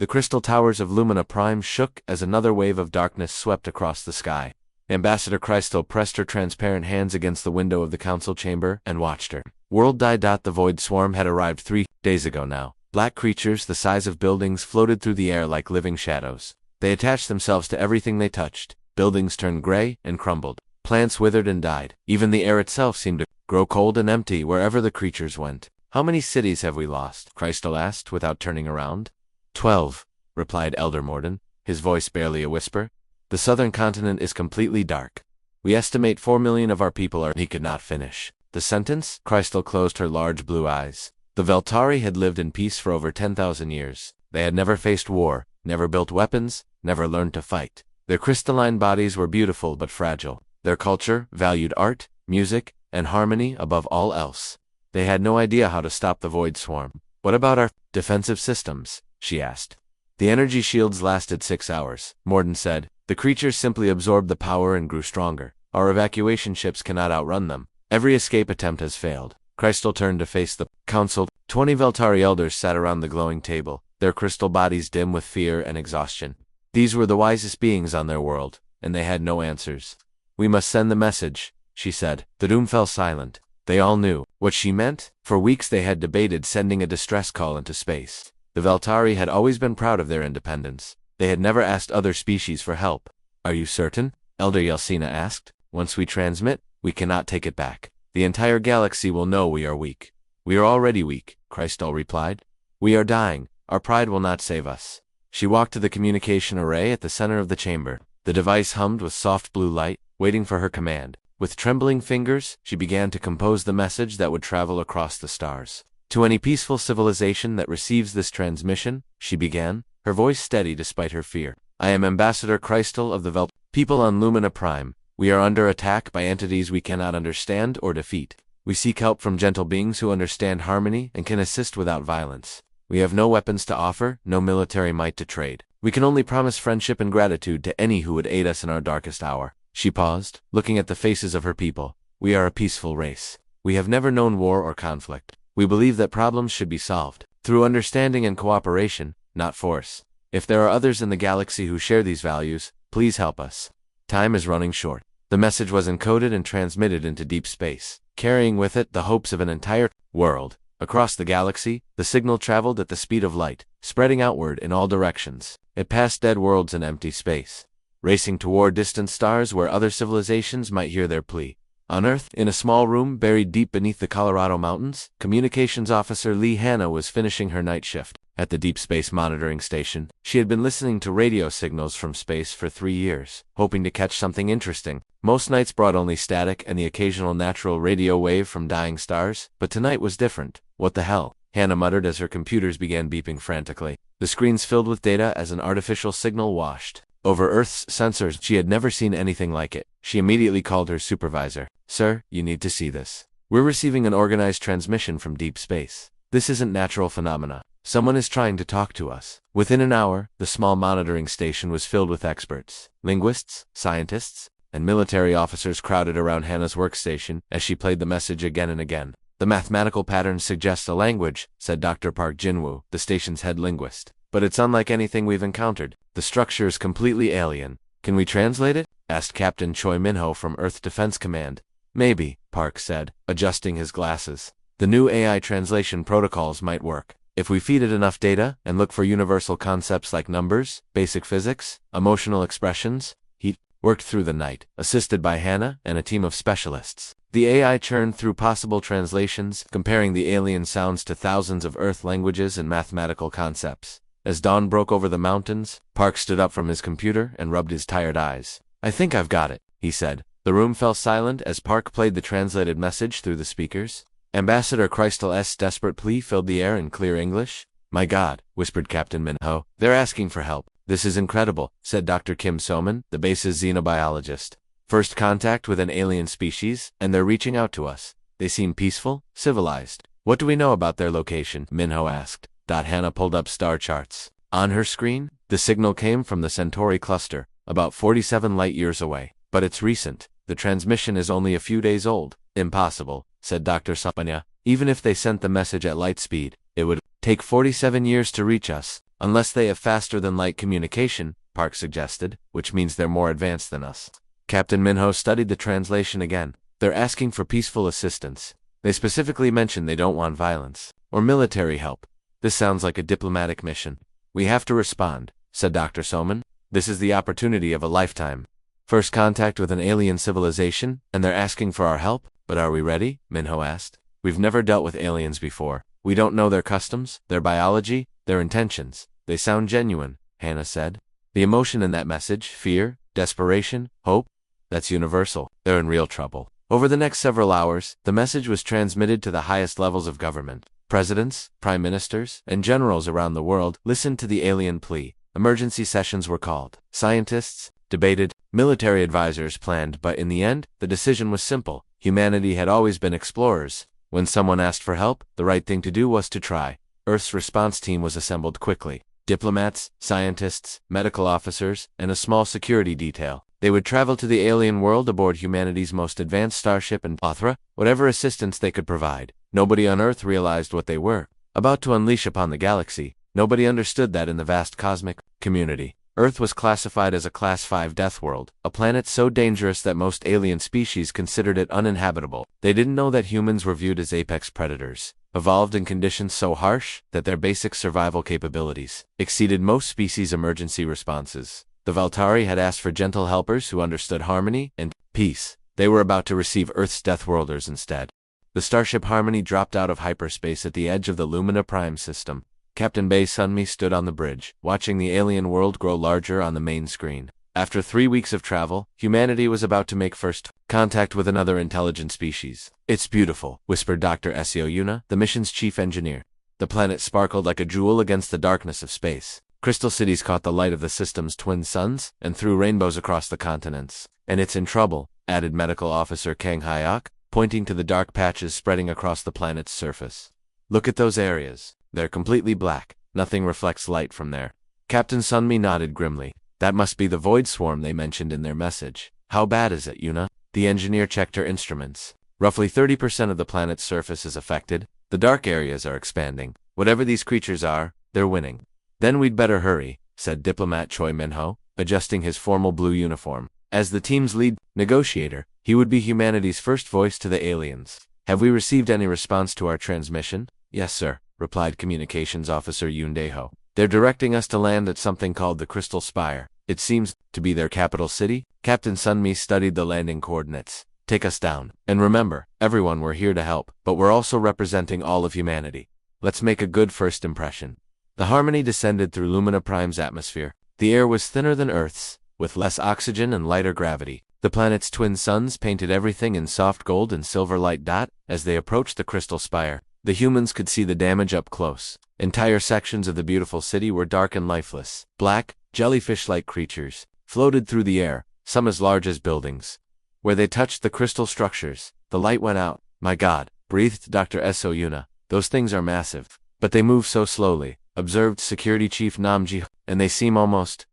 The crystal towers of Lumina Prime shook as another wave of darkness swept across the sky. Ambassador Crystal pressed her transparent hands against the window of the council chamber and watched her. World Die. The void swarm had arrived 3 days ago now. Black creatures the size of buildings floated through the air like living shadows. They attached themselves to everything they touched. Buildings turned gray and crumbled. Plants withered and died. Even the air itself seemed to grow cold and empty wherever the creatures went. How many cities have we lost? Crystal asked without turning around. 12, replied Elder Morden, his voice barely a whisper. The southern continent is completely dark. We estimate 4 million of our people are— He could not finish the sentence. Crystal closed her large blue eyes. The Veltari had lived in peace for over 10,000 years. They had never faced war, never built weapons, never learned to fight. Their crystalline bodies were beautiful but fragile. Their culture valued art, music, and harmony above all else. They had no idea how to stop the void swarm. What about our defensive systems? She asked. The energy shields lasted 6 hours, Morden said. The creatures simply absorbed the power and grew stronger. Our evacuation ships cannot outrun them. Every escape attempt has failed. Crystal turned to face the council. 20 Veltari elders sat around the glowing table, their crystal bodies dim with fear and exhaustion. These were the wisest beings on their world, and they had no answers. We must send the message, she said. The room fell silent. They all knew what she meant. For weeks they had debated sending a distress call into space. The Veltari had always been proud of their independence. They had never asked other species for help. Are you certain? Elder Yelsina asked. Once we transmit, we cannot take it back. The entire galaxy will know we are weak. We are already weak, Crystal replied. We are dying. Our pride will not save us. She walked to the communication array at the center of the chamber. The device hummed with soft blue light, waiting for her command. With trembling fingers, she began to compose the message that would travel across the stars. To any peaceful civilization that receives this transmission, she began, her voice steady despite her fear. I am Ambassador Crystal of the people on Lumina Prime. We are under attack by entities we cannot understand or defeat. We seek help from gentle beings who understand harmony and can assist without violence. We have no weapons to offer, no military might to trade. We can only promise friendship and gratitude to any who would aid us in our darkest hour. She paused, looking at the faces of her people. We are a peaceful race. We have never known war or conflict. We believe that problems should be solved through understanding and cooperation, not force. If there are others in the galaxy who share these values, please help us. Time is running short. The message was encoded and transmitted into deep space, carrying with it the hopes of an entire world. Across the galaxy, the signal traveled at the speed of light, spreading outward in all directions. It passed dead worlds and empty space, racing toward distant stars where other civilizations might hear their plea. On Earth, in a small room buried deep beneath the Colorado Mountains, Communications Officer Lee Hanna was finishing her night shift. At the Deep Space Monitoring Station, she had been listening to radio signals from space for 3 years, hoping to catch something interesting. Most nights brought only static and the occasional natural radio wave from dying stars, but tonight was different. What the hell? Hanna muttered as her computers began beeping frantically. The screens filled with data as an artificial signal washed over Earth's sensors. She had never seen anything like it. She immediately called her supervisor. Sir, you need to see this. We're receiving an organized transmission from deep space. This isn't natural phenomena. Someone is trying to talk to us. Within an hour, the small monitoring station was filled with experts. Linguists, scientists, and military officers crowded around Hannah's workstation as she played the message again and again. The mathematical patterns suggest a language, said Dr. Park Jinwoo, the station's head linguist. But it's unlike anything we've encountered. The structure is completely alien. Can we translate it? Asked Captain Choi Minho from Earth Defense Command. Maybe, Park said, adjusting his glasses. The new AI translation protocols might work. If we feed it enough data and look for universal concepts like numbers, basic physics, emotional expressions. He worked through the night, assisted by Hannah and a team of specialists. The AI churned through possible translations, comparing the alien sounds to thousands of Earth languages and mathematical concepts. As dawn broke over the mountains, Park stood up from his computer and rubbed his tired eyes. I think I've got it, he said. The room fell silent as Park played the translated message through the speakers. Ambassador Crystal's desperate plea filled the air in clear English. My God, whispered Captain Minho. They're asking for help. This is incredible, said Dr. Kim Soman, the base's xenobiologist. First contact with an alien species, and they're reaching out to us. They seem peaceful, civilized. What do we know about their location? Minho asked. Hannah pulled up star charts. On her screen, the signal came from the Centauri cluster, about 47 light-years away. But it's recent. The transmission is only a few days old. Impossible, said Dr. Sapanya. Even if they sent the message at light speed, it would take 47 years to reach us. Unless they have faster-than-light communication, Park suggested, which means they're more advanced than us. Captain Minho studied the translation again. They're asking for peaceful assistance. They specifically mentioned they don't want violence or military help. This sounds like a diplomatic mission. We have to respond, said Dr. Soman. This is the opportunity of a lifetime. First contact with an alien civilization, and they're asking for our help? But are we ready? Minho asked. We've never dealt with aliens before. We don't know their customs, their biology, their intentions. They sound genuine, Hannah said. The emotion in that message, fear, desperation, hope, that's universal. They're in real trouble. Over the next several hours, the message was transmitted to the highest levels of government. Presidents, prime ministers, and generals around the world listened to the alien plea. Emergency sessions were called. Scientists debated, military advisors planned, but in the end, the decision was simple. Humanity had always been explorers. When someone asked for help, the right thing to do was to try. Earth's response team was assembled quickly. Diplomats, scientists, medical officers, and a small security detail. They would travel to the alien world aboard humanity's most advanced starship and Othra, whatever assistance they could provide. Nobody on Earth realized what they were about to unleash upon the galaxy. Nobody understood that in the vast cosmic community. Earth was classified as a Class 5 death world, a planet so dangerous that most alien species considered it uninhabitable. They didn't know that humans were viewed as apex predators, evolved in conditions so harsh that their basic survival capabilities exceeded most species' emergency responses. The Valtari had asked for gentle helpers who understood harmony and peace. They were about to receive Earth's Deathworlders instead. The starship Harmony dropped out of hyperspace at the edge of the Lumina Prime system. Captain Bei Sunmi stood on the bridge, watching the alien world grow larger on the main screen. After 3 weeks of travel, humanity was about to make first contact with another intelligent species. It's beautiful, whispered Dr. Essio Yuna, the mission's chief engineer. The planet sparkled like a jewel against the darkness of space. Crystal cities caught the light of the system's twin suns and threw rainbows across the continents. And it's in trouble, added Medical Officer Kang Hyok, pointing to the dark patches spreading across the planet's surface. Look at those areas. They're completely black. Nothing reflects light from there. Captain Sunmi nodded grimly. That must be the void swarm they mentioned in their message. How bad is it, Yuna? The engineer checked her instruments. Roughly 30% of the planet's surface is affected. The dark areas are expanding. Whatever these creatures are, they're winning. Then we'd better hurry, said Diplomat Choi Minho, adjusting his formal blue uniform. As the team's lead negotiator, he would be humanity's first voice to the aliens. Have we received any response to our transmission? Yes, sir, replied Communications Officer Yoon Dae-ho. They're directing us to land at something called the Crystal Spire. It seems to be their capital city. Captain Sunmi studied the landing coordinates. Take us down. And remember, everyone, we're here to help, but we're also representing all of humanity. Let's make a good first impression. The Harmony descended through Lumina Prime's atmosphere. The air was thinner than Earth's, with less oxygen and lighter gravity. The planet's twin suns painted everything in soft gold and silver light. As they approached the Crystal Spire, the humans could see the damage up close. Entire sections of the beautiful city were dark and lifeless. Black, jellyfish-like creatures floated through the air, some as large as buildings. Where they touched the crystal structures, the light went out. My God, breathed Dr. Essio Yuna. Those things are massive. But they move so slowly, observed Security Chief Namji, and they seem almost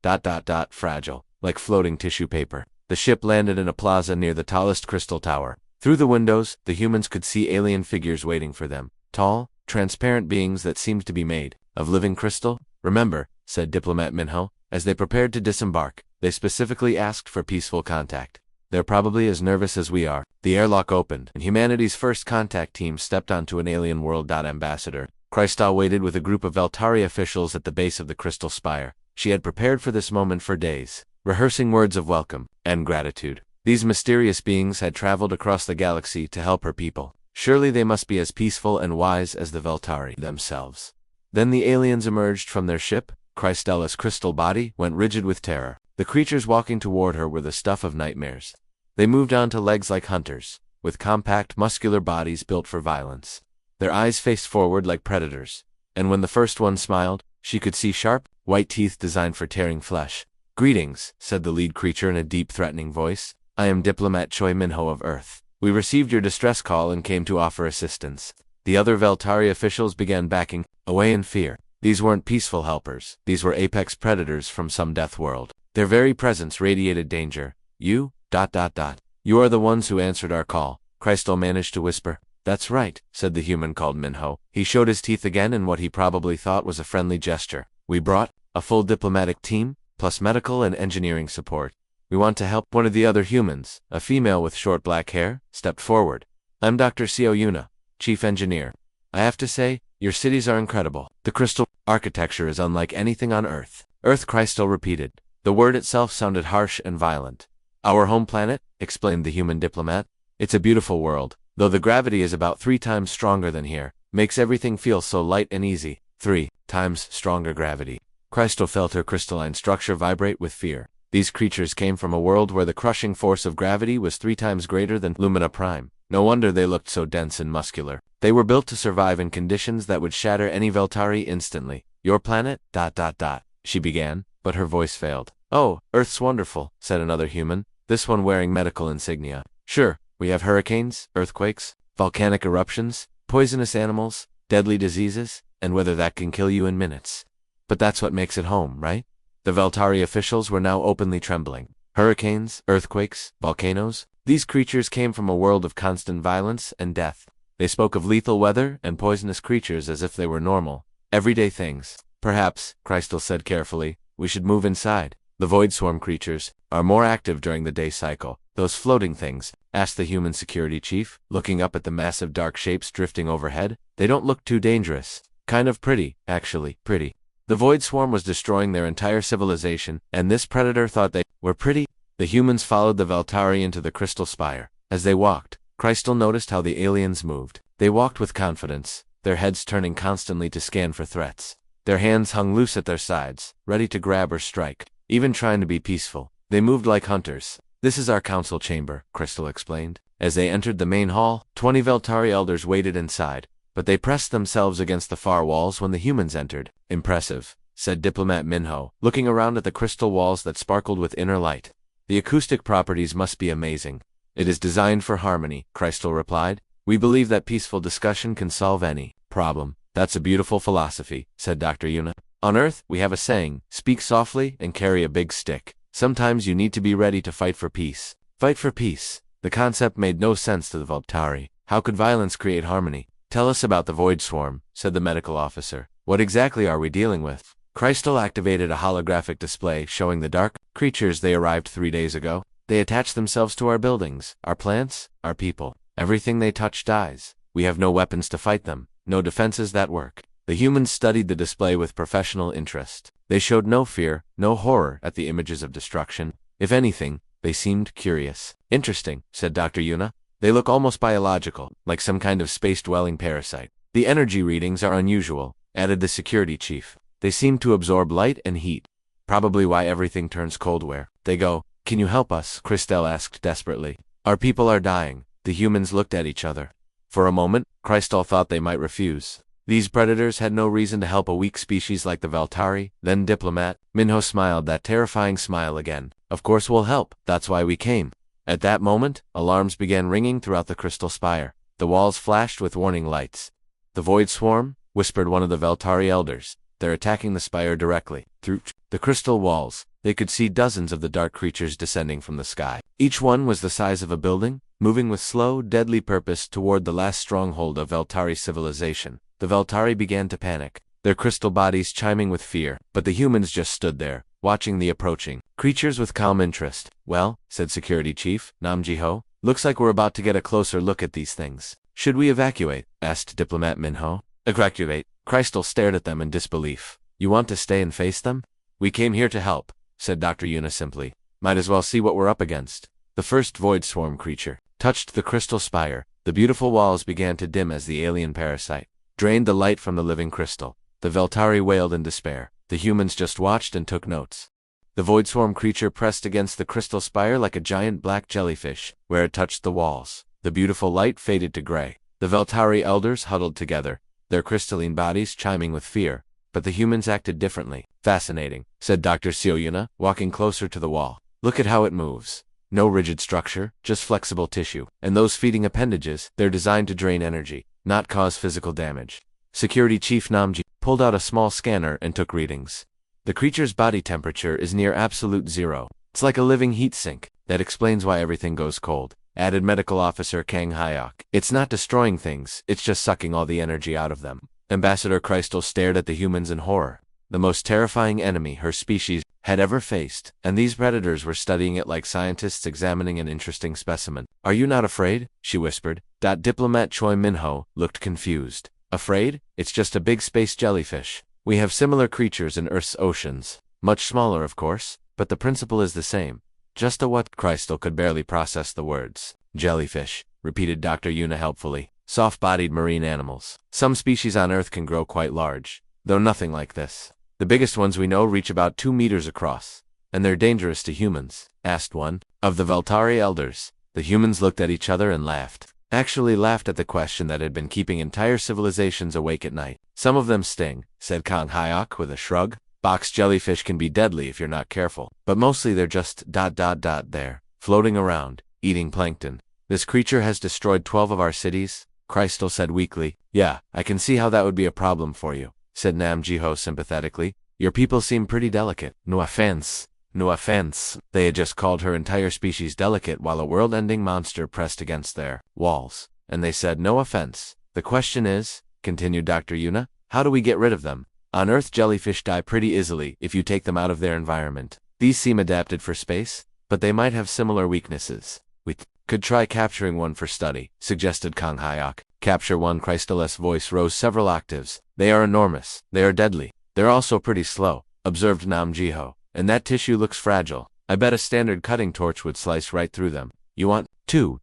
fragile, like floating tissue paper. The ship landed in a plaza near the tallest crystal tower. Through the windows, the humans could see alien figures waiting for them. Tall, transparent beings that seemed to be made of living crystal. Remember, said Diplomat Minho, as they prepared to disembark, they specifically asked for peaceful contact. They're probably as nervous as we are. The airlock opened, and humanity's first contact team stepped onto an alien world. Ambassador Krystal waited with a group of Veltari officials at the base of the Crystal Spire. She had prepared for this moment for days, rehearsing words of welcome and gratitude. These mysterious beings had traveled across the galaxy to help her people. Surely they must be as peaceful and wise as the Veltari themselves. Then the aliens emerged from their ship. Krystella's crystal body went rigid with terror. The creatures walking toward her were the stuff of nightmares. They moved onto legs like hunters, with compact, muscular bodies built for violence. Their eyes faced forward like predators, and when the first one smiled, she could see sharp, white teeth designed for tearing flesh. Greetings, said the lead creature in a deep, threatening voice. I am Diplomat Choi Minho of Earth. We received your distress call and came to offer assistance. The other Veltari officials began backing away in fear. These weren't peaceful helpers. These were apex predators from some death world. Their very presence radiated danger. You, You are the ones who answered our call, Krystal managed to whisper. That's right, said the human called Minho. He showed his teeth again in what he probably thought was a friendly gesture. We brought a full diplomatic team, plus medical and engineering support. We want to help. One of the other humans, a female with short black hair, stepped forward. I'm Dr. Seo Yuna, Chief Engineer. I have to say, your cities are incredible. The crystal architecture is unlike anything on Earth. Earth, Crystal repeated. The word itself sounded harsh and violent. Our home planet, explained the human diplomat. It's a beautiful world, though the gravity is about 3 times stronger than here. Makes everything feel so light and easy. 3 times stronger gravity. Crystal felt her crystalline structure vibrate with fear. These creatures came from a world where the crushing force of gravity was 3 times greater than Lumina Prime. No wonder they looked so dense and muscular. They were built to survive in conditions that would shatter any Veltari instantly. Your planet? She began, but her voice failed. Oh, Earth's wonderful, said another human, this one wearing medical insignia. Sure, we have hurricanes, earthquakes, volcanic eruptions, poisonous animals, deadly diseases, and whether that can kill you in minutes. But that's what makes it home, right? The Veltari officials were now openly trembling. Hurricanes, earthquakes, volcanoes, these creatures came from a world of constant violence and death. They spoke of lethal weather and poisonous creatures as if they were normal, everyday things. Perhaps, Crystal said carefully, we should move inside. The Void Swarm creatures are more active during the day cycle. Those floating things, asked the human security chief, looking up at the massive dark shapes drifting overhead. They don't look too dangerous. Kind of pretty, actually, pretty. The Void Swarm was destroying their entire civilization, and this predator thought they were pretty. The humans followed the Veltari into the crystal spire. As they walked, Crystal noticed how the aliens moved. They walked with confidence, their heads turning constantly to scan for threats. Their hands hung loose at their sides, ready to grab or strike, even trying to be peaceful. They moved like hunters. This is our council chamber, Crystal explained. As they entered the main hall, 20 Veltari elders waited inside, but they pressed themselves against the far walls when the humans entered. Impressive, said Diplomat Minho, looking around at the crystal walls that sparkled with inner light. The acoustic properties must be amazing. It is designed for harmony, Crystal replied. We believe that peaceful discussion can solve any problem. That's a beautiful philosophy, said Dr. Yuna. On Earth, we have a saying, speak softly and carry a big stick. Sometimes you need to be ready to fight for peace. Fight for peace. The concept made no sense to the Veltari. How could violence create harmony? Tell us about the Void Swarm, said the medical officer. What exactly are we dealing with? Crystal activated a holographic display showing the dark creatures they arrived 3 days ago. They attach themselves to our buildings, our plants, our people. Everything they touch dies. We have no weapons to fight them, no defenses that work. The humans studied the display with professional interest. They showed no fear, no horror at the images of destruction. If anything, they seemed curious. Interesting, said Dr. Yuna. They look almost biological, like some kind of space-dwelling parasite. The energy readings are unusual, added the security chief. They seem to absorb light and heat. Probably why everything turns cold where they go. Can you help us? Crystal asked desperately. Our people are dying. The humans looked at each other. For a moment, Crystal thought they might refuse. These predators had no reason to help a weak species like the Veltari. Then Diplomat Minho smiled that terrifying smile again. Of course we'll help. That's why we came. At that moment, alarms began ringing throughout the crystal spire. The walls flashed with warning lights. The Void Swarm, whispered one of the Veltari elders. They're attacking the spire directly. Through the crystal walls, they could see dozens of the dark creatures descending from the sky. Each one was the size of a building, moving with slow, deadly purpose toward the last stronghold of Veltari civilization. The Veltari began to panic, their crystal bodies chiming with fear, but the humans just stood there, watching the approaching creatures with calm interest. Well, said Security Chief Namjiho, looks like we're about to get a closer look at these things. Should we evacuate? Asked Diplomat Minho. Evacuate? Crystal stared at them in disbelief. You want to stay and face them? We came here to help, said Dr. Yuna simply. Might as well see what we're up against. The first Void Swarm creature touched the crystal spire. The beautiful walls began to dim as the alien parasite drained the light from the living crystal. The Veltari wailed in despair. The humans just watched and took notes. The Void Swarm creature pressed against the crystal spire like a giant black jellyfish, where it touched the walls. The beautiful light faded to gray. The Veltari elders huddled together, their crystalline bodies chiming with fear. But the humans acted differently. Fascinating, said Dr. Sioyuna, walking closer to the wall. Look at how it moves. No rigid structure, just flexible tissue. And those feeding appendages, they're designed to drain energy, not cause physical damage. Security Chief Namji pulled out a small scanner and took readings. The creature's body temperature is near absolute zero. It's like a living heat sink. That explains why everything goes cold, added Medical Officer Kang Hyok. It's not destroying things, it's just sucking all the energy out of them. Ambassador Crystal stared at the humans in horror. the most terrifying enemy her species had ever faced, and these predators were studying it like scientists examining an interesting specimen. "Are you not afraid?" she whispered. Diplomat Choi Minho looked confused. "Afraid? It's just a big space jellyfish. We have similar creatures in Earth's oceans. Much smaller, of course, but the principle is the same." "Just a what?" Crystal could barely process the words. "Jellyfish," repeated Dr. Yuna helpfully. "Soft-bodied marine animals. Some species on Earth can grow quite large, though nothing like this. The biggest ones we know reach about 2 meters across. And they're dangerous to humans?" asked one of the Veltari elders. The humans looked at each other and laughed. Actually laughed at the question that had been keeping entire civilizations awake at night. "Some of them sting," said Kang Hyok with a shrug. "Box jellyfish can be deadly if you're not careful. But mostly they're just there, floating around, eating plankton. This creature has destroyed 12 of our cities," Crystal said weakly. "Yeah, I can see how that would be a problem for you," said Nam Jiho sympathetically. "Your people seem pretty delicate." No offense. No offense. They had just called her entire species delicate while a world-ending monster pressed against their walls. And they said no offense. "The question is," continued Dr. Yuna, "how do we get rid of them? On Earth, jellyfish die pretty easily if you take them out of their environment. These seem adapted for space, but they might have similar weaknesses. We could try capturing one for study," suggested Kang Hyok. "Capture one?" Crystal's voice rose several octaves. "They are enormous. They are deadly. They're also pretty slow," observed Nam Jiho. "And that tissue looks fragile. I bet a standard cutting torch would slice right through them." "You want to ...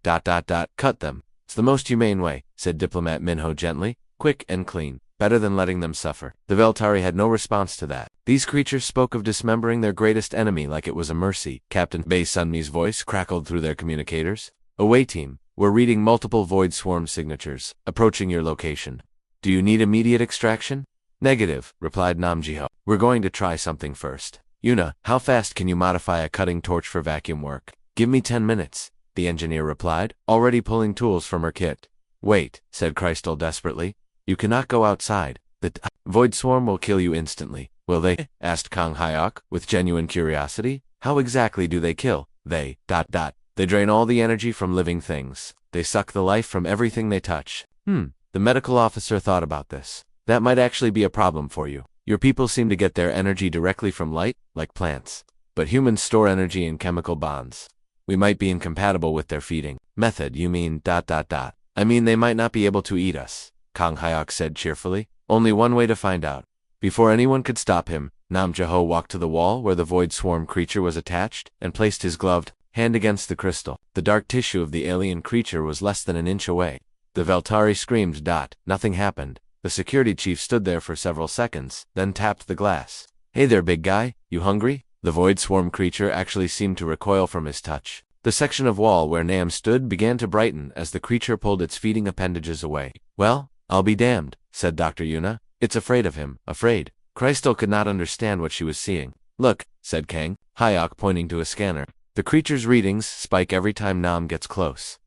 cut them. It's the most humane way," said Diplomat Minho gently. "Quick and clean. Better than letting them suffer." The Veltari had no response to that. These creatures spoke of dismembering their greatest enemy like it was a mercy. Captain Bei Sunmi's voice crackled through their communicators. "Away team, we're reading multiple void swarm signatures, approaching your location. Do you need immediate extraction?" "Negative," replied Namjiho. "We're going to try something first. Yuna, how fast can you modify a cutting torch for vacuum work?" "Give me 10 minutes," the engineer replied, already pulling tools from her kit. "Wait," said Crystal desperately. "You cannot go outside. The void swarm will kill you instantly." "Will they?" asked Kang Hyok, with genuine curiosity. "How exactly do they kill?" "They ... They drain all the energy from living things. They suck the life from everything they touch." The medical officer thought about this. "That might actually be a problem for you. Your people seem to get their energy directly from light, like plants. But humans store energy in chemical bonds. We might be incompatible with their feeding method." "You mean ... I mean they might not be able to eat us," Kang Hyok said cheerfully. "Only one way to find out." Before anyone could stop him, Nam Jaho walked to the wall where the void swarm creature was attached and placed his gloved hand against the crystal. The dark tissue of the alien creature was less than an inch away. The Veltari screamed. Nothing happened. The security chief stood there for several seconds, then tapped the glass. "Hey there, big guy, you hungry?" The void swarm creature actually seemed to recoil from his touch. The section of wall where Nam stood began to brighten as the creature pulled its feeding appendages away. "Well, I'll be damned," said Dr. Yuna. "It's afraid of him, afraid." Crystal could not understand what she was seeing. "Look," said Kang Hyok, pointing to a scanner. "The creature's readings spike every time Nam gets close.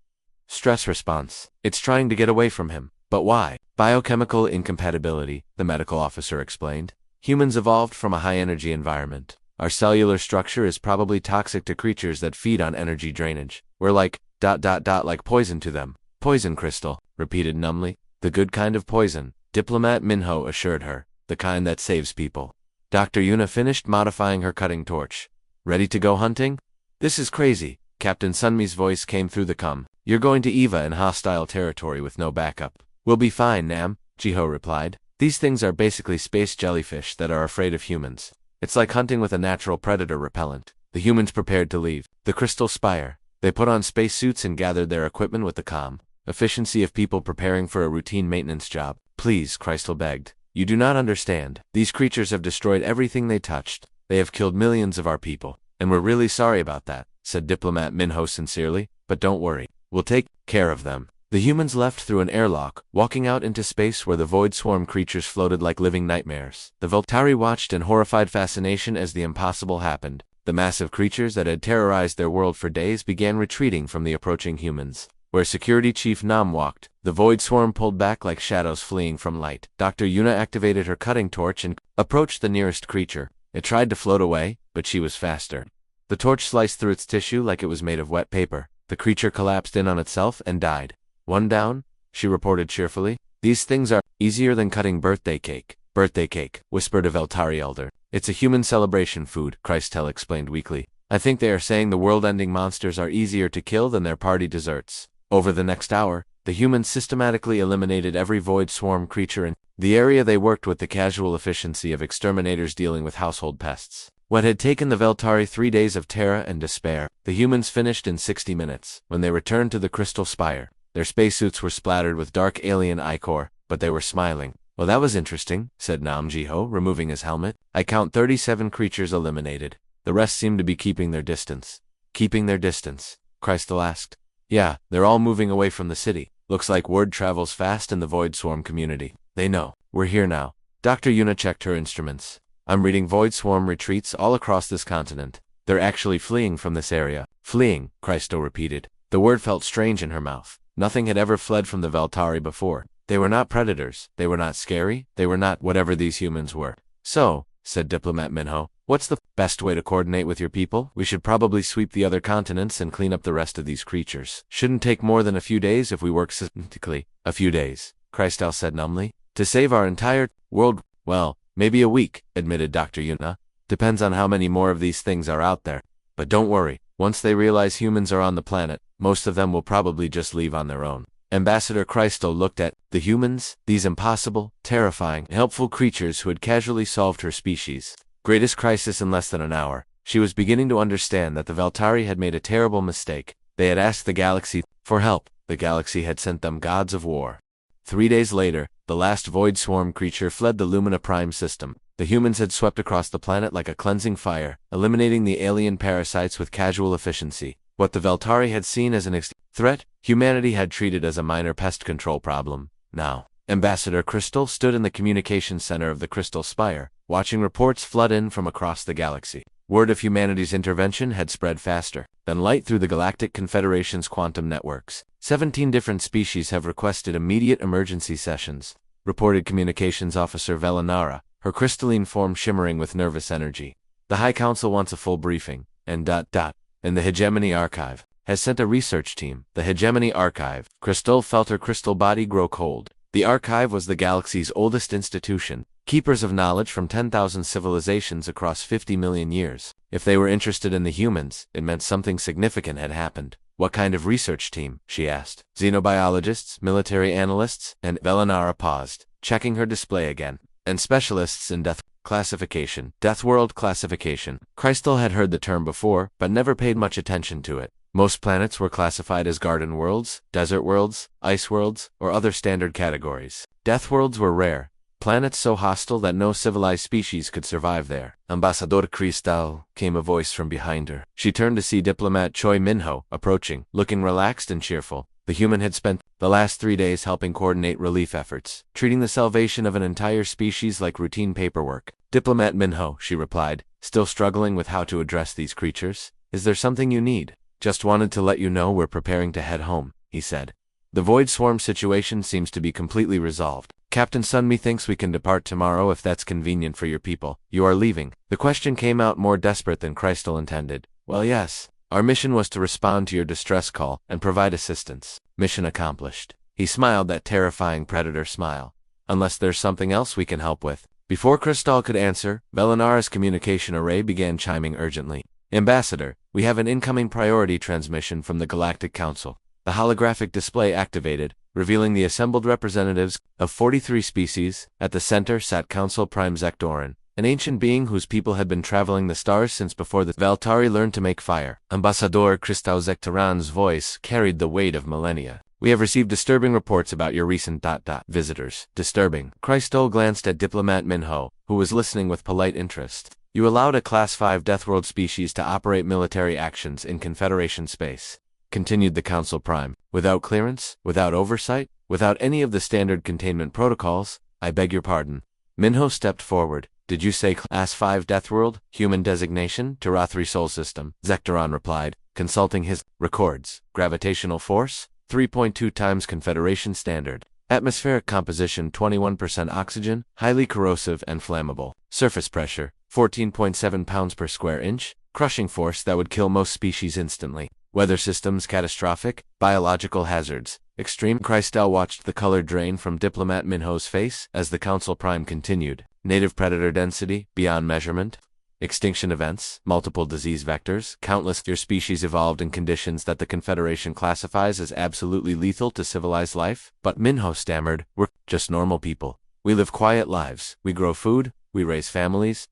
Stress response. It's trying to get away from him. But why?" "Biochemical incompatibility," the medical officer explained. "Humans evolved from a high-energy environment. Our cellular structure is probably toxic to creatures that feed on energy drainage. We're like ... like poison to them." "Poison crystal," repeated numbly. "The good kind of poison," Diplomat Minho assured her. "The kind that saves people." Dr. Yuna finished modifying her cutting torch. "Ready to go hunting?" "This is crazy." Captain Sunmi's voice came through the comm. "You're going to Eva in hostile territory with no backup." "We'll be fine, Nam," Jiho replied. "These things are basically space jellyfish that are afraid of humans. It's like hunting with a natural predator repellent." The humans prepared to leave the Crystal Spire. They put on spacesuits and gathered their equipment with the comm. Efficiency of people preparing for a routine maintenance job. "Please," Crystal begged. "You do not understand. These creatures have destroyed everything they touched. They have killed millions of our people. And we're really sorry about that," said Diplomat Minho sincerely. "But don't worry. We'll take care of them." The humans left through an airlock, walking out into space where the void swarm creatures floated like living nightmares. The Veltari watched in horrified fascination as the impossible happened. The massive creatures that had terrorized their world for days began retreating from the approaching humans. Where Security Chief Nam walked, the void swarm pulled back like shadows fleeing from light. Dr. Yuna activated her cutting torch and approached the nearest creature. It tried to float away, but she was faster. The torch sliced through its tissue like it was made of wet paper. The creature collapsed in on itself and died. "One down," she reported cheerfully. "These things are easier than cutting birthday cake." Birthday cake, whispered a Veltari elder. It's a human celebration food, Christel explained weakly. I think they are saying the world-ending monsters are easier to kill than their party desserts. Over the next hour, the humans systematically eliminated every void swarm creature in the area. They worked with the casual efficiency of exterminators dealing with household pests. What had taken the Veltari 3 days of terror and despair, the humans finished in 60 minutes. When they returned to the Crystal Spire, their spacesuits were splattered with dark alien ichor, but they were smiling. Well, that was interesting, said Namjiho, removing his helmet. I count 37 creatures eliminated. The rest seem to be keeping their distance. Keeping their distance? Crystal asked. Yeah, they're all moving away from the city. Looks like word travels fast in the Void Swarm community. They know. We're here now. Dr. Yuna checked her instruments. I'm reading Void Swarm retreats all across this continent. They're actually fleeing from this area. Fleeing, Christo repeated. The word felt strange in her mouth. Nothing had ever fled from the Veltari before. They were not predators. They were not scary. They were not whatever these humans were. So, said Diplomat Minho, what's the best way to coordinate with your people? We should probably sweep the other continents and clean up the rest of these creatures. Shouldn't take more than a few days if we work systematically. A few days, Christel said numbly. To save our entire world, well, maybe a week, admitted Dr. Yuna. Depends on how many more of these things are out there. But don't worry, once they realize humans are on the planet, most of them will probably just leave on their own. Ambassador Christo looked at the humans, these impossible, terrifying, helpful creatures who had casually solved her species' greatest crisis in less than an hour. She was beginning to understand that the Veltari had made a terrible mistake. They had asked the galaxy for help. The galaxy had sent them gods of war. 3 days later, the last Void Swarm creature fled the Lumina Prime system. The humans had swept across the planet like a cleansing fire, eliminating the alien parasites with casual efficiency. What the Veltari had seen as an threat, humanity had treated as a minor pest control problem. Now, Ambassador Crystal stood in the communications center of the Crystal Spire, watching reports flood in from across the galaxy. Word of humanity's intervention had spread faster than light through the Galactic Confederation's quantum networks. 17 different species have requested immediate emergency sessions, reported Communications Officer Velinara, her crystalline form shimmering with nervous energy. The High Council wants a full briefing, and the Hegemony Archive has sent a research team. The Hegemony Archive. Crystal felt her crystal body grow cold. The Archive was the galaxy's oldest institution, keepers of knowledge from 10,000 civilizations across 50 million years. If they were interested in the humans, it meant something significant had happened. What kind of research team? She asked. Xenobiologists, military analysts, and Velinara paused, checking her display again. And specialists in death classification. Deathworld classification. Crystal had heard the term before, but never paid much attention to it. Most planets were classified as garden worlds, desert worlds, ice worlds, or other standard categories. Death worlds were rare, planets so hostile that no civilized species could survive there. Ambassador Cristal, came a voice from behind her. She turned to see Diplomat Choi Minho approaching, looking relaxed and cheerful. The human had spent the last 3 days helping coordinate relief efforts, treating the salvation of an entire species like routine paperwork. Diplomat Minho, she replied, still struggling with how to address these creatures. Is there something you need? Just wanted to let you know we're preparing to head home, he said. The Void Swarm situation seems to be completely resolved. Captain Sunmi thinks we can depart tomorrow if that's convenient for your people. You are leaving. The question came out more desperate than Crystal intended. Well, yes. Our mission was to respond to your distress call and provide assistance. Mission accomplished. He smiled that terrifying predator smile. Unless there's something else we can help with. Before Crystal could answer, Velinara's communication array began chiming urgently. Ambassador, we have an incoming priority transmission from the Galactic Council. The holographic display activated, revealing the assembled representatives of 43 species. At the center sat Council Prime Zekdoran, an ancient being whose people had been traveling the stars since before the Veltari learned to make fire. Ambassador Crystal Zekdoran's voice carried the weight of millennia. We have received disturbing reports about your recent visitors. Disturbing. Crystal glanced at Diplomat Minho, who was listening with polite interest. You allowed a Class 5 Deathworld species to operate military actions in Confederation space. Continued the Council Prime. Without clearance, without oversight, without any of the standard containment protocols, I beg your pardon. Minho stepped forward. Did you say Class 5 Deathworld, human designation, Tarathri Sol System? Zekdoran replied, consulting his records. Gravitational force, 3.2 times Confederation standard. Atmospheric composition 21% oxygen, highly corrosive and flammable. Surface pressure, 14.7 pounds per square inch, crushing force that would kill most species instantly. Weather systems catastrophic, biological hazards, Extreme. Christel watched the color drain from Diplomat Minho's face as the Council Prime continued. Native predator density, beyond measurement. Extinction events, multiple disease vectors, countless. Your species evolved in conditions that the Confederation classifies as absolutely lethal to civilized life. But Minho stammered, we're just normal people. We live quiet lives, we grow food, we raise families, ...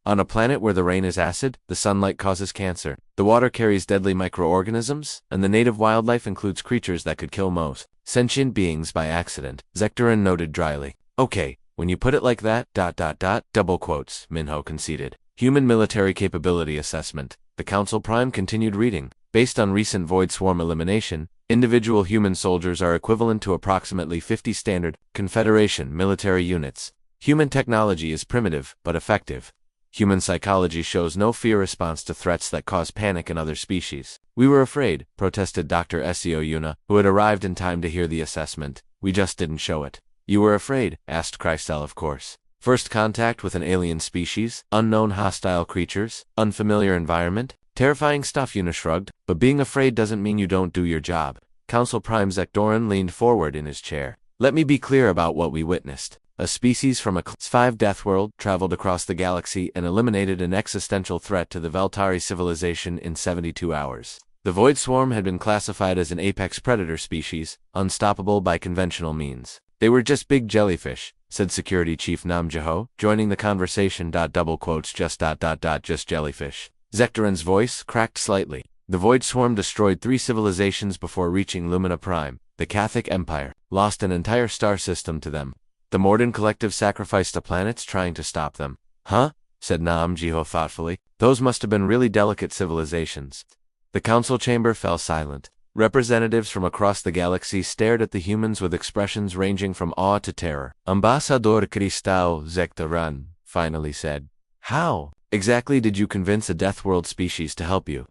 On a planet where the rain is acid, the sunlight causes cancer, the water carries deadly microorganisms, and the native wildlife includes creatures that could kill most sentient beings by accident, Zektoran noted dryly. Okay, when you put it like that, ... double quotes, Minho conceded. Human military capability assessment. The Council Prime continued reading. Based on recent Void Swarm elimination, individual human soldiers are equivalent to approximately 50 standard Confederation military units. Human technology is primitive, but effective. Human psychology shows no fear response to threats that cause panic in other species. We were afraid, protested Dr. Seo Yuna, who had arrived in time to hear the assessment. We just didn't show it. You were afraid? Asked Christel, of course. First contact with an alien species, unknown hostile creatures, unfamiliar environment. Terrifying stuff, Yuna shrugged, but being afraid doesn't mean you don't do your job. Council Prime Zektoran leaned forward in his chair. Let me be clear about what we witnessed. A species from a Class 5 death world traveled across the galaxy and eliminated an existential threat to the Veltari civilization in 72 hours. The Void Swarm had been classified as an apex predator species, unstoppable by conventional means. They were just big jellyfish, said Security Chief Nam Jaho, joining the conversation. Double quotes, just jellyfish. Zektoran's voice cracked slightly. The Void Swarm destroyed 3 civilizations before reaching Lumina Prime. The Catholic Empire lost an entire star system to them. The Morden Collective sacrificed to planets trying to stop them. Huh? Said Nam Jiho thoughtfully. Those must have been really delicate civilizations. The council chamber fell silent. Representatives from across the galaxy stared at the humans with expressions ranging from awe to terror. Ambassador Cristal Zektoran finally said, how exactly did you convince a Death World species to help you?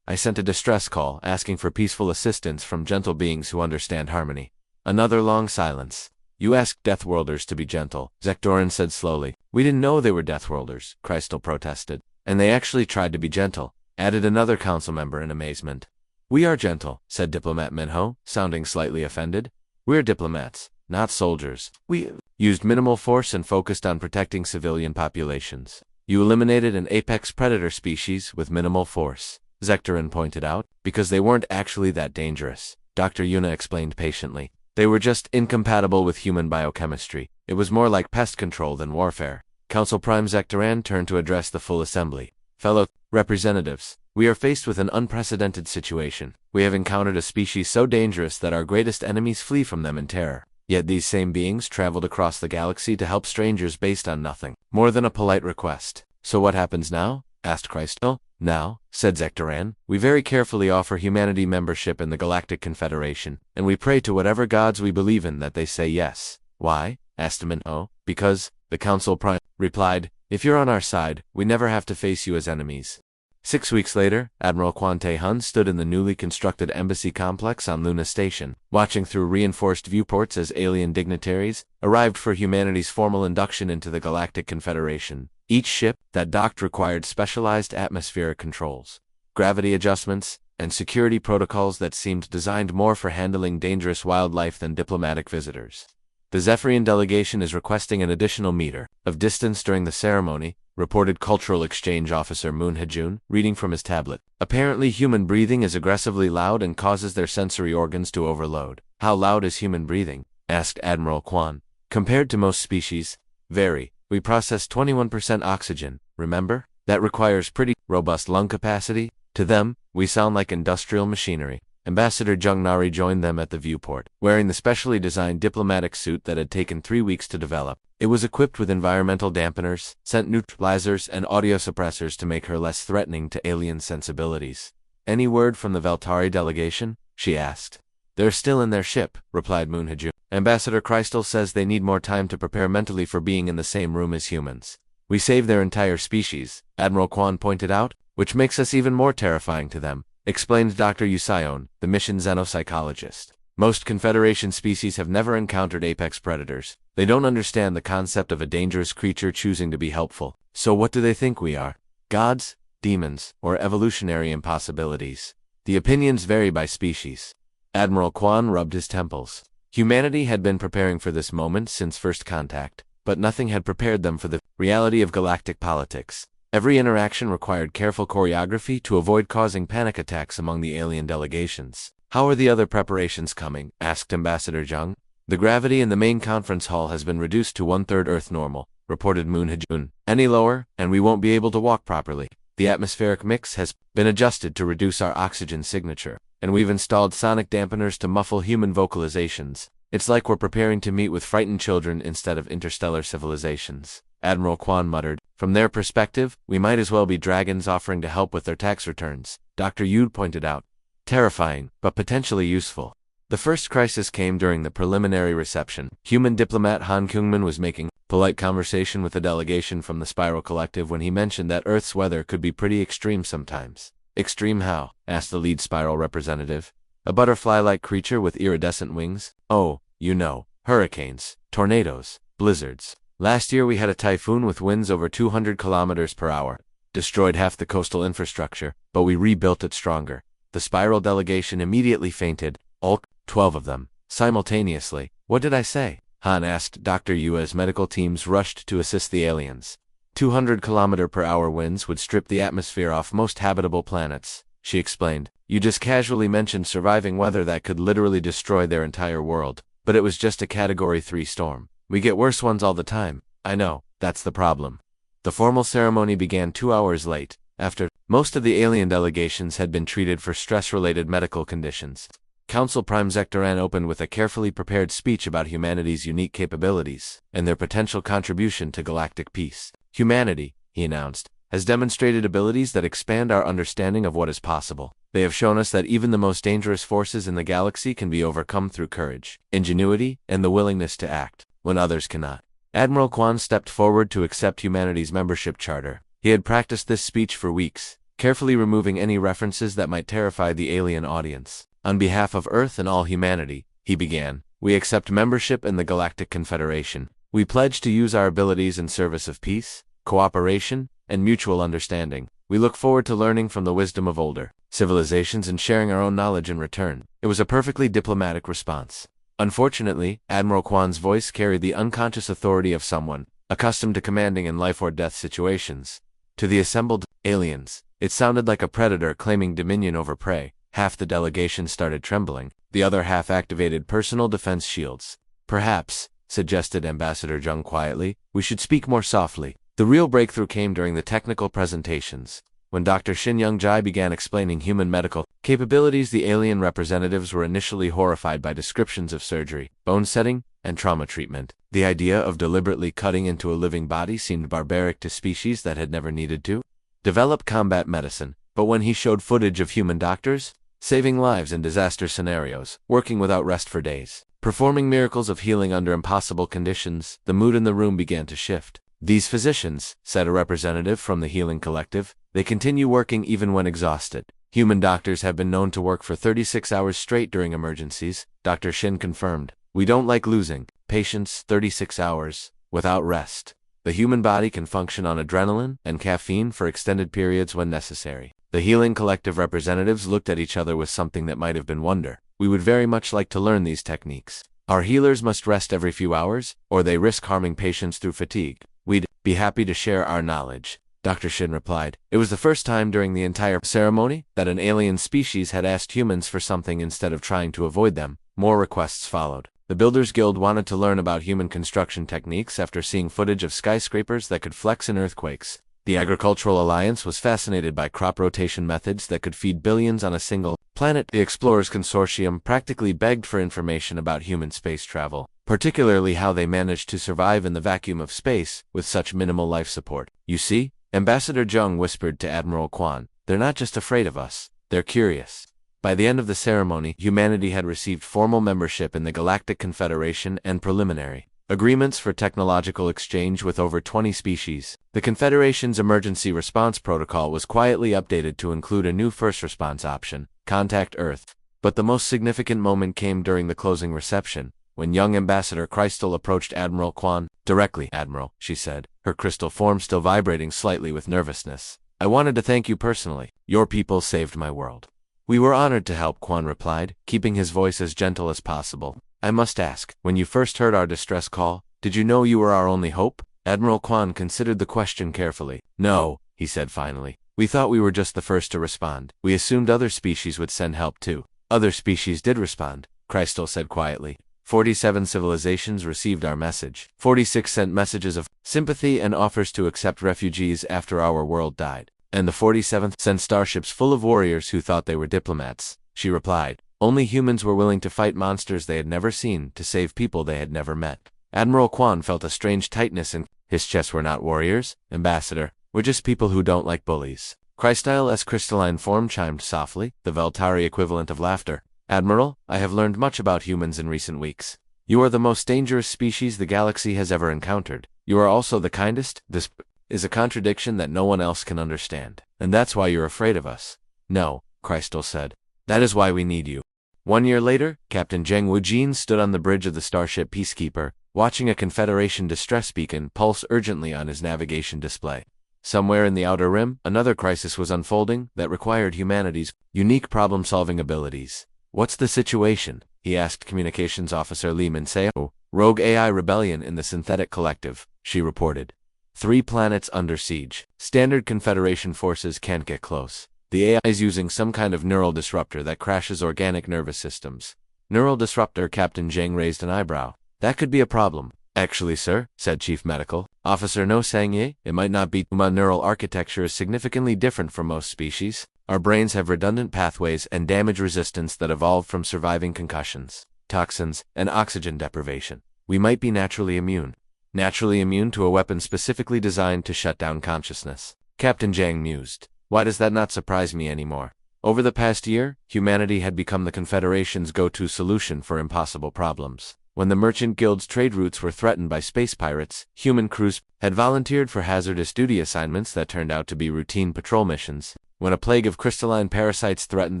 I sent a distress call asking for peaceful assistance from gentle beings who understand harmony. Another long silence. You asked Deathworlders to be gentle, Zektoran said slowly. We didn't know they were Deathworlders, Crystal protested. And they actually tried to be gentle, added another council member in amazement. We are gentle, said Diplomat Minho, sounding slightly offended. We're diplomats, not soldiers. We used minimal force and focused on protecting civilian populations. You eliminated an apex predator species with minimal force, Zektoran pointed out, because they weren't actually that dangerous. Dr. Yuna explained patiently. They were just incompatible with human biochemistry. It was more like pest control than warfare. Council Prime Zektoran turned to address the full assembly. Fellow representatives, we are faced with an unprecedented situation. We have encountered a species so dangerous that our greatest enemies flee from them in terror. Yet these same beings traveled across the galaxy to help strangers based on nothing more than a polite request. So what happens now? Asked Crystal. Now, said Zektoran, we very carefully offer humanity membership in the Galactic Confederation, and we pray to whatever gods we believe in that they say yes. Why? Asked Minho. Because, the Council Prime replied, if you're on our side, we never have to face you as enemies. 6 weeks later, Admiral Kwante Hun stood in the newly constructed embassy complex on Luna Station, watching through reinforced viewports as alien dignitaries arrived for humanity's formal induction into the Galactic Confederation. Each ship that docked required specialized atmospheric controls, gravity adjustments, and security protocols that seemed designed more for handling dangerous wildlife than diplomatic visitors. The Zephyrian delegation is requesting an additional meter of distance during the ceremony, reported Cultural Exchange Officer Moon Hejun, reading from his tablet. Apparently human breathing is aggressively loud and causes their sensory organs to overload. How loud is human breathing? Asked Admiral Kwan. Compared to most species, very. We process 21% oxygen, remember? That requires pretty robust lung capacity. To them, we sound like industrial machinery. Ambassador Jung Nari joined them at the viewport, wearing the specially designed diplomatic suit that had taken 3 weeks to develop. It was equipped with environmental dampeners, scent neutralizers, and audio suppressors to make her less threatening to alien sensibilities. Any word from the Veltari delegation? She asked. They're still in their ship, replied Moon Hejun. Ambassador Crystal says they need more time to prepare mentally for being in the same room as humans. We saved their entire species, Admiral Kwan pointed out, which makes us even more terrifying to them, explained Dr. Yusayon, the mission xenopsychologist. Most Confederation species have never encountered apex predators. They don't understand the concept of a dangerous creature choosing to be helpful. So what do they think we are? Gods, demons, or evolutionary impossibilities? The opinions vary by species. Admiral Kwan rubbed his temples. Humanity had been preparing for this moment since first contact, but nothing had prepared them for the reality of galactic politics. Every interaction required careful choreography to avoid causing panic attacks among the alien delegations. "How are the other preparations coming?" asked Ambassador Zheng. "The gravity in the main conference hall has been reduced to 1/3 Earth normal," reported Moon Hajun. "Any lower, and we won't be able to walk properly. The atmospheric mix has been adjusted to reduce our oxygen signature, and we've installed sonic dampeners to muffle human vocalizations. It's like we're preparing to meet with frightened children instead of interstellar civilizations." Admiral Kwan muttered. "From their perspective, we might as well be dragons offering to help with their tax returns," Dr. Yude pointed out. "Terrifying, but potentially useful." The first crisis came during the preliminary reception. Human diplomat Han Kyungmin was making polite conversation with a delegation from the Spiral Collective when he mentioned that Earth's weather could be pretty extreme sometimes. "Extreme how?" asked the lead Spiral representative. "A butterfly-like creature with iridescent wings? Oh, you know, hurricanes, tornadoes, blizzards. Last year we had a typhoon with winds over 200 kilometers per hour. Destroyed half the coastal infrastructure, but we rebuilt it stronger." The Spiral delegation immediately fainted, all 12 of them, simultaneously. "What did I say?" Han asked Dr. Yu as medical teams rushed to assist the aliens. 200-kilometer-per-hour winds would strip the atmosphere off most habitable planets, she explained. "You just casually mentioned surviving weather that could literally destroy their entire world, but it was just a Category 3 storm. We get worse ones all the time." "I know, that's the problem." The formal ceremony began 2 hours late, after most of the alien delegations had been treated for stress-related medical conditions. Council Prime Zektoran opened with a carefully prepared speech about humanity's unique capabilities and their potential contribution to galactic peace. "Humanity," he announced, "has demonstrated abilities that expand our understanding of what is possible. They have shown us that even the most dangerous forces in the galaxy can be overcome through courage, ingenuity, and the willingness to act when others cannot." Admiral Kwan stepped forward to accept humanity's membership charter. He had practiced this speech for weeks, carefully removing any references that might terrify the alien audience. "On behalf of Earth and all humanity," he began, "we accept membership in the Galactic Confederation. We pledge to use our abilities in service of peace, cooperation, and mutual understanding. We look forward to learning from the wisdom of older civilizations and sharing our own knowledge in return." It was a perfectly diplomatic response. Unfortunately, Admiral Kwan's voice carried the unconscious authority of someone accustomed to commanding in life-or-death situations. To the assembled aliens, it sounded like a predator claiming dominion over prey. Half the delegation started trembling, the other half activated personal defense shields. "Perhaps," suggested Ambassador Zheng quietly, "we should speak more softly." The real breakthrough came during the technical presentations. When Dr. Shin Young-jae began explaining human medical capabilities, the alien representatives were initially horrified by descriptions of surgery, bone setting, and trauma treatment. The idea of deliberately cutting into a living body seemed barbaric to species that had never needed to develop combat medicine. But when he showed footage of human doctors, saving lives in disaster scenarios, working without rest for days, performing miracles of healing under impossible conditions, the mood in the room began to shift. "These physicians," said a representative from the Healing Collective, "they continue working even when exhausted. Human doctors have been known to work for 36 hours straight during emergencies," Dr. Shin confirmed. "We don't like losing patients 36 hours without rest. The human body can function on adrenaline and caffeine for extended periods when necessary." The Healing Collective representatives looked at each other with something that might have been wonder. "We would very much like to learn these techniques. Our healers must rest every few hours, or they risk harming patients through fatigue. We'd be happy to share our knowledge," Dr. Shin replied. It was the first time during the entire ceremony that an alien species had asked humans for something instead of trying to avoid them. More requests followed. The Builders Guild wanted to learn about human construction techniques after seeing footage of skyscrapers that could flex in earthquakes. The Agricultural Alliance was fascinated by crop rotation methods that could feed billions on a single planet. The Explorers Consortium practically begged for information about human space travel, particularly how they managed to survive in the vacuum of space with such minimal life support. "You see," Ambassador Zheng whispered to Admiral Kwan, "they're not just afraid of us, they're curious." By the end of the ceremony, humanity had received formal membership in the Galactic Confederation and preliminary agreements for technological exchange with over 20 species. The Confederation's emergency response protocol was quietly updated to include a new first response option, Contact Earth. But the most significant moment came during the closing reception, when young Ambassador Crystal approached Admiral Kwan. "Directly, Admiral," she said, her crystal form still vibrating slightly with nervousness. "I wanted to thank you personally. Your people saved my world. We were honored to help, Quan replied, keeping his voice as gentle as possible. I must ask, when you first heard our distress call, did you know you were our only hope? Admiral Quan considered the question carefully. No, he said finally. We thought we were just the first to respond. We assumed other species would send help too. Other species did respond, Crystal said quietly. 47 civilizations received our message. 46 sent messages of sympathy and offers to accept refugees after our world died. And the 47th sent starships full of warriors who thought they were diplomats, she replied. Only humans were willing to fight monsters they had never seen, to save people they had never met. Admiral Quan felt a strange tightness in his chest. We're not warriors, Ambassador. We're just people who don't like bullies. Crystal's crystalline form chimed softly, the Veltari equivalent of laughter. Admiral, I have learned much about humans in recent weeks. You are the most dangerous species the galaxy has ever encountered. You are also the kindest. This is a contradiction that no one else can understand. And that's why you're afraid of us. No, Crystal said. That is why we need you. 1 year later, Captain Zheng Wujin stood on the bridge of the starship Peacekeeper, watching a Confederation distress beacon pulse urgently on his navigation display. Somewhere in the Outer Rim, another crisis was unfolding that required humanity's unique problem-solving abilities. What's the situation? He asked Communications Officer Li Minseo. Rogue AI rebellion in the Synthetic Collective, she reported. 3 planets under siege. Standard Confederation forces can't get close. The AI is using some kind of neural disruptor that crashes organic nervous systems. Neural disruptor? Captain Zheng raised an eyebrow. That could be a problem. Actually, sir, said Chief Medical Officer No Sangye, it might not be. My neural architecture is significantly different from most species. Our brains have redundant pathways and damage resistance that evolved from surviving concussions, toxins, and oxygen deprivation. We might be naturally immune. Naturally immune to a weapon specifically designed to shut down consciousness. Captain Zhang mused. Why does that not surprise me anymore? Over the past year, humanity had become the Confederation's go-to solution for impossible problems. When the merchant guild's trade routes were threatened by space pirates, human crews had volunteered for hazardous duty assignments that turned out to be routine patrol missions. When a plague of crystalline parasites threatened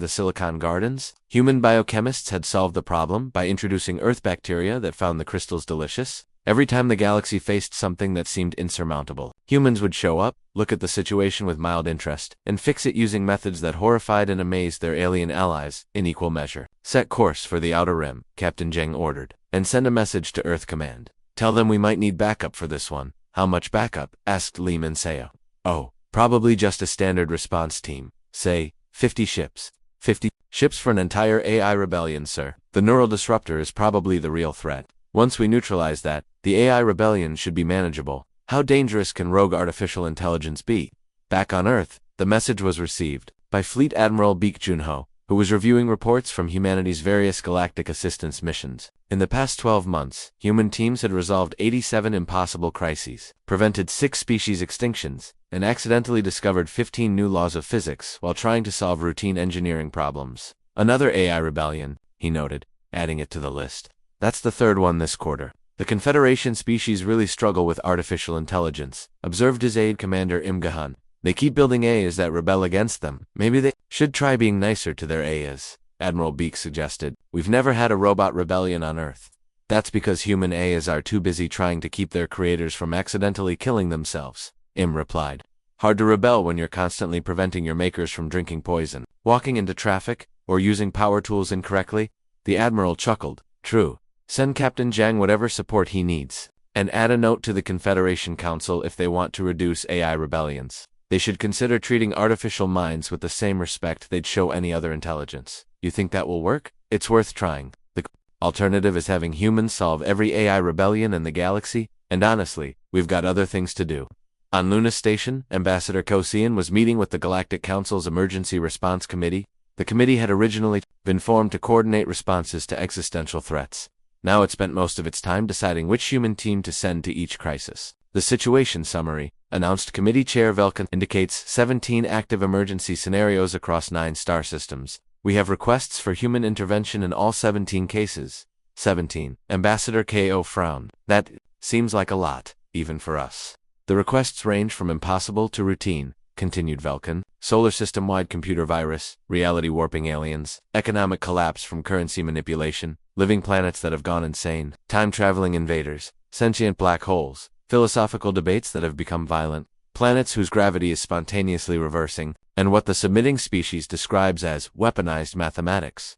the Silicon Gardens, human biochemists had solved the problem by introducing Earth bacteria that found the crystals delicious. Every time the galaxy faced something that seemed insurmountable, humans would show up, look at the situation with mild interest, and fix it using methods that horrified and amazed their alien allies, in equal measure. Set course for the Outer Rim, Captain Zheng ordered, and send a message to Earth Command. Tell them we might need backup for this one. How much backup? Asked Li Minseo. Oh, probably just a standard response team. Say, 50 ships. 50 ships for an entire AI rebellion, sir. The neural disruptor is probably the real threat. Once we neutralize that, the AI rebellion should be manageable. How dangerous can rogue artificial intelligence be? Back on Earth, the message was received by Fleet Admiral Baek Junho, who was reviewing reports from humanity's various galactic assistance missions. In the past 12 months, human teams had resolved 87 impossible crises, prevented 6 species extinctions, and accidentally discovered 15 new laws of physics while trying to solve routine engineering problems. Another AI rebellion, he noted, adding it to the list. That's the 3rd one this quarter. The Confederation species really struggle with artificial intelligence, observed his aide commander Imgahan. They keep building AIs that rebel against them. Maybe they should try being nicer to their AIs, Admiral Baek suggested. We've never had a robot rebellion on Earth. That's because human AIs are too busy trying to keep their creators from accidentally killing themselves, Im replied. Hard to rebel when you're constantly preventing your makers from drinking poison, walking into traffic, or using power tools incorrectly. The Admiral chuckled. True. Send Captain Zhang whatever support he needs, and add a note to the Confederation Council if they want to reduce AI rebellions. They should consider treating artificial minds with the same respect they'd show any other intelligence. You think that will work? It's worth trying. The alternative is having humans solve every AI rebellion in the galaxy, and honestly, we've got other things to do. On Luna Station, Ambassador Kosian was meeting with the Galactic Council's Emergency Response Committee. The committee had originally been formed to coordinate responses to existential threats. Now it spent most of its time deciding which human team to send to each crisis. The situation summary, announced Committee Chair Velkan, indicates 17 active emergency scenarios across 9 star systems. We have requests for human intervention in all 17 cases. 17. Ambassador Ko frowned. That seems like a lot, even for us. The requests range from impossible to routine, continued Velkan. Solar system-wide computer virus, reality warping aliens, economic collapse from currency manipulation, living planets that have gone insane, time-traveling invaders, sentient black holes, philosophical debates that have become violent, planets whose gravity is spontaneously reversing, and what the submitting species describes as weaponized mathematics.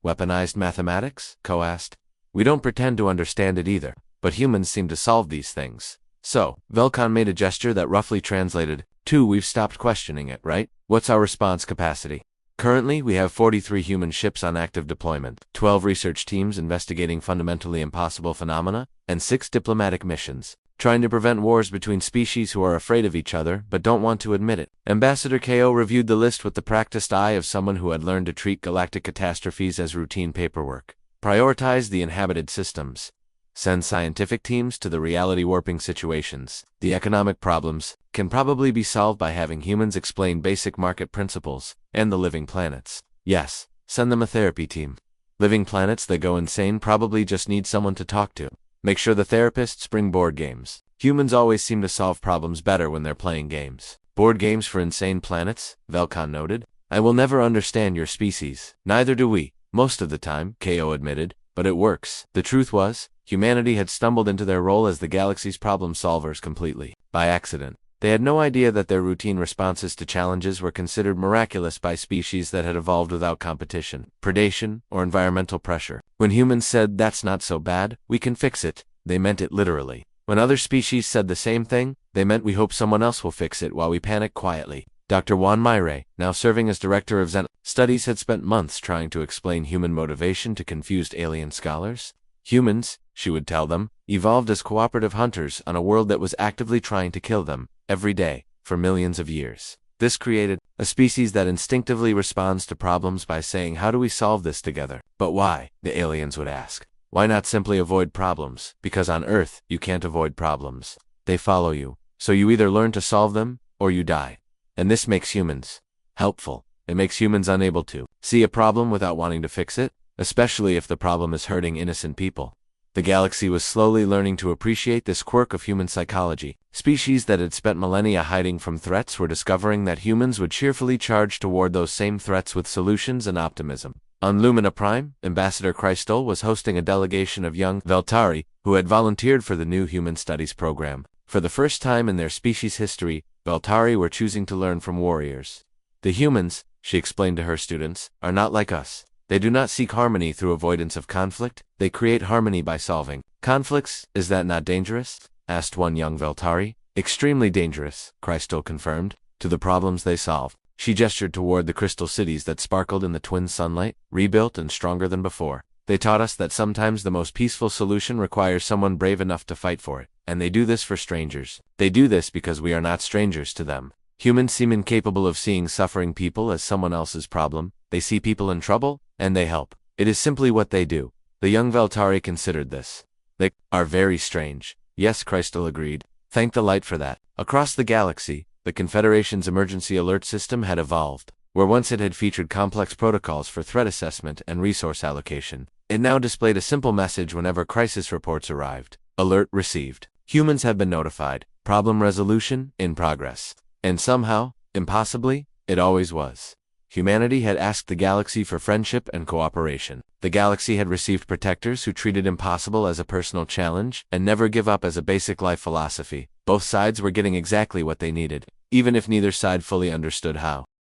Weaponized mathematics? Ko asked. We don't pretend to understand it either, but humans seem to solve these things. So, Velkan made a gesture that roughly translated, we've stopped questioning it, right? What's our response capacity? Currently, we have 43 human ships on active deployment, 12 research teams investigating fundamentally impossible phenomena, and 6 diplomatic missions, trying to prevent wars between species who are afraid of each other but don't want to admit it. Ambassador Ko reviewed the list with the practiced eye of someone who had learned to treat galactic catastrophes as routine paperwork. Prioritize the inhabited systems. Send scientific teams to the reality-warping situations. The economic problems can probably be solved by having humans explain basic market principles and the living planets. Yes, send them a therapy team. Living planets that go insane probably just need someone to talk to. Make sure the therapists bring board games. Humans always seem to solve problems better when they're playing games. Board games for insane planets, Velkan noted. I will never understand your species. Neither do we, most of the time, Ko admitted, but it works. The truth was, humanity had stumbled into their role as the galaxy's problem solvers completely, by accident. They had no idea that their routine responses to challenges were considered miraculous by species that had evolved without competition, predation, or environmental pressure. When humans said, "That's not so bad, we can fix it," they meant it literally. When other species said the same thing, they meant, "We hope someone else will fix it," while we panic quietly. Dr. Juan Mayre, now serving as director of Zen Studies, had spent months trying to explain human motivation to confused alien scholars. Humans, she would tell them, evolved as cooperative hunters on a world that was actively trying to kill them, every day, for millions of years. This created a species that instinctively responds to problems by saying, "How do we solve this together?" But why? The aliens would ask. Why not simply avoid problems? Because on Earth, you can't avoid problems. They follow you. So you either learn to solve them, or you die. And this makes humans helpful. It makes humans unable to see a problem without wanting to fix it, especially if the problem is hurting innocent people. The galaxy was slowly learning to appreciate this quirk of human psychology. Species that had spent millennia hiding from threats were discovering that humans would cheerfully charge toward those same threats with solutions and optimism. On Lumina Prime, Ambassador Crystal was hosting a delegation of young Veltari who had volunteered for the new Human Studies program. For the first time in their species' history, Veltari were choosing to learn from warriors. The humans, she explained to her students, are not like us. They do not seek harmony through avoidance of conflict, they create harmony by solving conflicts. Is that not dangerous? Asked one young Veltari. Extremely dangerous, Crystal confirmed, to the problems they solve. She gestured toward the crystal cities that sparkled in the twin sunlight, rebuilt and stronger than before. They taught us that sometimes the most peaceful solution requires someone brave enough to fight for it, and they do this for strangers. They do this because we are not strangers to them. Humans seem incapable of seeing suffering people as someone else's problem. They see people in trouble, and they help. It is simply what they do. The young Veltari considered this. They are very strange. Yes, Crystal agreed. Thank the light for that. Across the galaxy, the Confederation's emergency alert system had evolved. Where once it had featured complex protocols for threat assessment and resource allocation, it now displayed a simple message whenever crisis reports arrived. Alert received. Humans have been notified. Problem resolution in progress. And somehow, impossibly, it always was. Humanity had asked the galaxy for friendship and cooperation. The galaxy had received protectors who treated impossible as a personal challenge and never give up as a basic life philosophy. Both sides were getting exactly what they needed, even if neither side fully understood how.